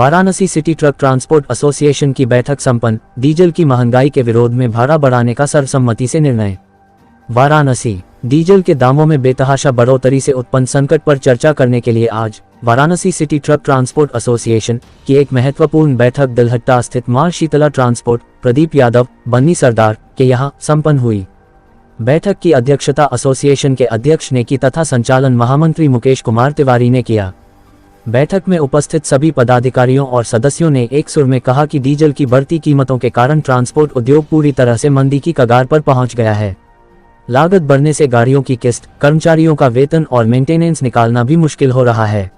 Varanasi city truck transport association की बैठक संपन्न। डीजल की महंगाई के विरोध में भाड़ा बढ़ाने का सर्वसम्मति से निर्णय। वाराणसी डीजल के दामों में बेतहाशा बढ़ोतरी से उत्पन्न संकट पर चर्चा करने के लिए आज Varanasi city truck transport association की एक महत्वपूर्ण बैठक दिलहट्टा स्थित मां शीतला ट्रांसपोर्ट प्रदीप यादव बन्नी सरदार के यहां संपन्न हुई। बैठक की अध्यक्षता एसोसिएशन के अध्यक्ष ने की तथा संचालन महामंत्री मुकेश कुमार तिवारी ने किया। बैठक में उपस्थित सभी पदाधिकारियों और सदस्यों ने एक सुर में कहा कि डीजल की बढ़ती कीमतों के कारण ट्रांसपोर्ट उद्योग पूरी तरह से मंदी की कगार पर पहुंच गया है। लागत बढ़ने से गाड़ियों की किस्त, कर्मचारियों का वेतन और मेंटेनेंस निकालना भी मुश्किल हो रहा है।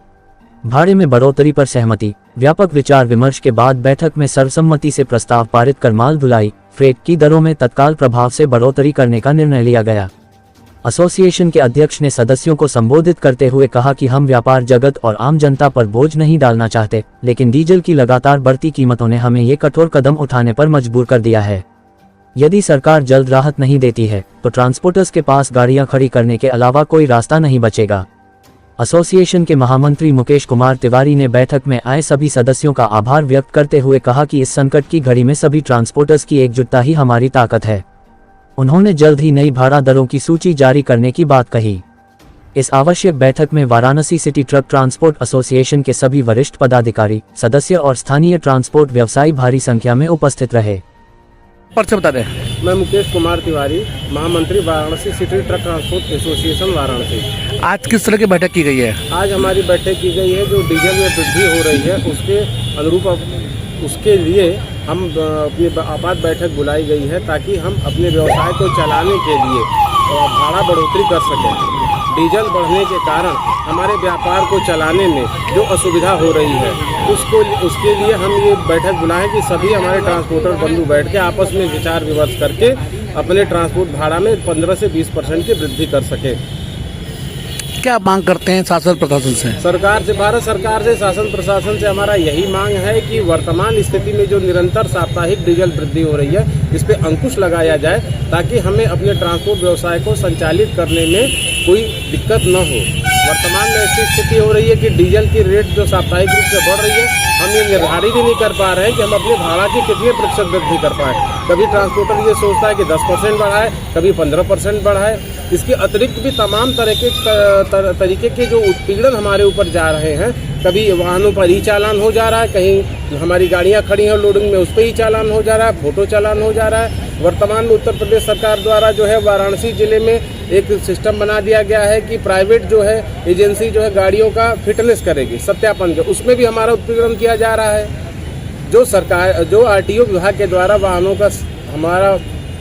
भाड़े में बढ़ोतरी पर सहमति। व्यापक विचार विमर्श के बाद बैठक में सर्वसम्मति से प्रस्ताव पारित कर माल ढुलाई, फ्रेट की दरों में तत्काल प्रभाव से बढ़ोतरी करने का निर्णय लिया गया। एसोसिएशन के अध्यक्ष ने सदस्यों को संबोधित करते हुए कहा कि हम व्यापार जगत और आम जनता पर बोझ नहीं डालना चाहते, लेकिन डीजल की लगातार बढ़ती कीमतों ने हमें ये कठोर कदम उठाने पर मजबूर कर दिया है। यदि सरकार जल्द राहत नहीं देती है तो ट्रांसपोर्टर्स के पास गाड़ियां खड़ी करने के अलावा कोई रास्ता नहीं बचेगा। एसोसिएशन के महामंत्री मुकेश कुमार तिवारी ने बैठक में आए सभी सदस्यों का आभार व्यक्त करते हुए कहा कि इस संकट की घड़ी में सभी ट्रांसपोर्टर्स की एकजुटता ही हमारी ताकत है। उन्होंने जल्द ही नई भाड़ा दरों की सूची जारी करने की बात कही। इस आवश्यक बैठक में Varanasi city truck transport association के सभी वरिष्ठ पदाधिकारी, सदस्य और स्थानीय ट्रांसपोर्ट व्यवसायी भारी संख्या में उपस्थित रहे। परिचय बता दें। मैं मुकेश कुमार तिवारी, महामंत्री Varanasi city truck transport association Varanasi. आज किस तरह की बैठक की गई है? आज हमारी बैठक की गई है जो डीजल में वृद्धि हो रही है उसके अनुरूप उसके लिए हम अपनी आपात बैठक बुलाई गई है ताकि हम अपने व्यवसाय को चलाने के लिए भाड़ा बढ़ोतरी कर सकें। डीजल बढ़ने के कारण हमारे व्यापार को चलाने में जो असुविधा हो रही है उसके लिए हम ये बैठक बुलाएं कि सभी हमारे ट्रांसपोर्टर बंधु बैठ के आपस में विचार विमर्श करके अपने ट्रांसपोर्ट भाड़ा में 15 से 20% की वृद्धि कर सके। क्या मांग करते हैं शासन प्रशासन से? सरकार से, भारत सरकार से, शासन प्रशासन से हमारा यही मांग है कि वर्तमान स्थिति में जो निरंतर साप्ताहिक डीजल वृद्धि हो रही है इस पे अंकुश लगाया जाए ताकि हमें अपने ट्रांसपोर्ट व्यवसाय को संचालित करने में कोई दिक्कत न हो। वर्तमान में ऐसी स्थिति हो रही है कि डीजल की रेट जो साप्ताहिक रूप से बढ़ रही है हम ये निर्धारित ही नहीं कर पा रहे हैं कि हम अपने भाड़ा की कितने प्रतिशत वृद्धि कर पाए। कभी ट्रांसपोर्टर ये सोचता है कि 10% बढ़ाए, कभी 15% बढ़ाए। इसके अतिरिक्त भी तमाम तरीके के जो उत्पीड़न हमारे ऊपर जा रहे हैं। कभी वाहनों पर ही चालान हो जा रहा है, कहीं हमारी गाड़ियां खड़ी हैं लोडिंग में उस पर ही चालान हो जा रहा है, फोटो चालान हो जा रहा है। वर्तमान में उत्तर प्रदेश सरकार द्वारा जो है वाराणसी जिले में एक सिस्टम बना दिया गया है कि प्राइवेट जो है एजेंसी जो है गाड़ियों का फिटनेस करेगी, सत्यापन के, उसमें भी हमारा उत्पीड़न किया जा रहा है। जो आरटीओ विभाग के द्वारा वाहनों का हमारा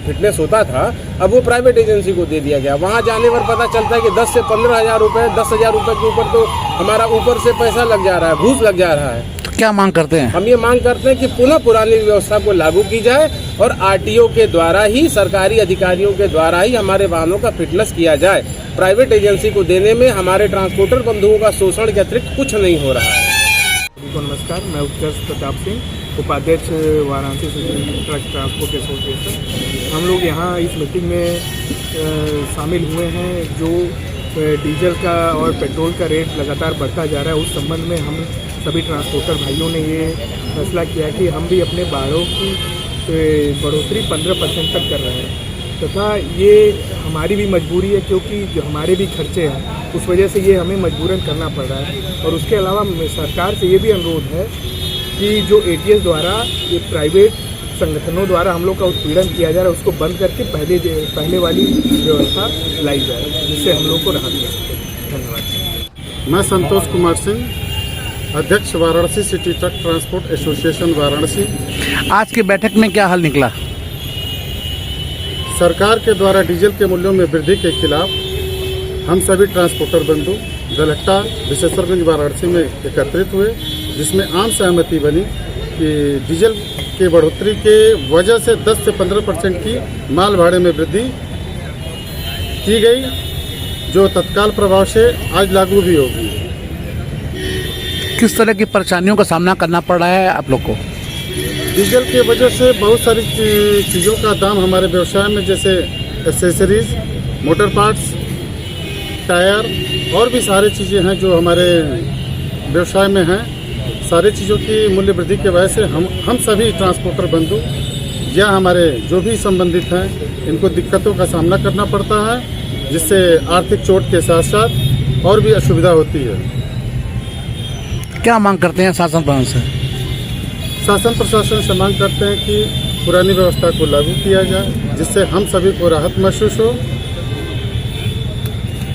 फिटनेस होता था अब वो प्राइवेट एजेंसी को दे दिया गया। वहाँ जाने पर पता चलता है कि 10 से 15 हज़ार रुपये, 10,000 रुपये के ऊपर तो हमारा ऊपर से पैसा लग जा रहा है, घूस लग जा रहा है। तो क्या मांग करते हैं? हम ये मांग करते हैं कि पुनः पुरानी व्यवस्था को लागू की जाए और आरटीओ के द्वारा ही, सरकारी अधिकारियों के द्वारा ही हमारे वाहनों का फिटनेस किया जाए। प्राइवेट एजेंसी को देने में हमारे ट्रांसपोर्टर बंधुओं का शोषण के अतिरिक्त कुछ नहीं हो रहा है। नमस्कार, मैं उत्कर्ष प्रताप सिंह, उपाध्यक्ष Varanasi city truck transport association. हम लोग यहाँ इस मीटिंग में शामिल हुए हैं जो डीजल का और पेट्रोल का रेट लगातार बढ़ता जा रहा है। उस संबंध में हम सभी ट्रांसपोर्टर भाइयों ने ये फैसला किया कि हम भी अपने भाड़ों की बढ़ोतरी 15% तक कर रहे हैं तथा ये हमारी भी मजबूरी है क्योंकि जो हमारे भी खर्चे हैं उस वजह से ये हमें मजबूरन करना पड़ रहा है। और उसके अलावा सरकार से ये भी अनुरोध है कि जो एटीएस द्वारा ये प्राइवेट संगठनों द्वारा हम लोग का उत्पीड़न किया जा रहा है उसको बंद करके पहले वाली व्यवस्था लाई जाए जिससे हम लोग को राहत मिल सके। धन्यवाद। मैं संतोष कुमार सिंह, अध्यक्ष Varanasi city truck transport association Varanasi. आज की बैठक में क्या हल निकला? सरकार के द्वारा डीजल के मूल्यों में वृद्धि के खिलाफ हम सभी ट्रांसपोर्टर बंधु दिलहट्टा विशेषरगंज वाराणसी में एकत्रित हुए, जिसमें आम सहमति बनी कि डीजल के बढ़ोतरी के वजह से 10 से 15% की माल भाड़े में वृद्धि की गई, जो तत्काल प्रभाव से आज लागू भी होगी। किस तरह की परेशानियों का सामना करना पड़ रहा है आप लोग को? डीजल के वजह से बहुत सारी चीज़ों का दाम हमारे व्यवसाय में, जैसे एक्सेसरीज, मोटर पार्ट्स, टायर और भी सारी चीज़ें हैं जो हमारे व्यवसाय में हैं, सारी चीज़ों की मूल्य वृद्धि की वजह से हम सभी ट्रांसपोर्टर बंधु या हमारे जो भी संबंधित हैं इनको दिक्कतों का सामना करना पड़ता है, जिससे आर्थिक चोट के साथ साथ और भी असुविधा होती है। क्या मांग करते हैं शासन प्रशासन से? शासन प्रशासन से मांग करते हैं कि पुरानी व्यवस्था को लागू किया जाए, जिससे हम सभी को राहत महसूस हो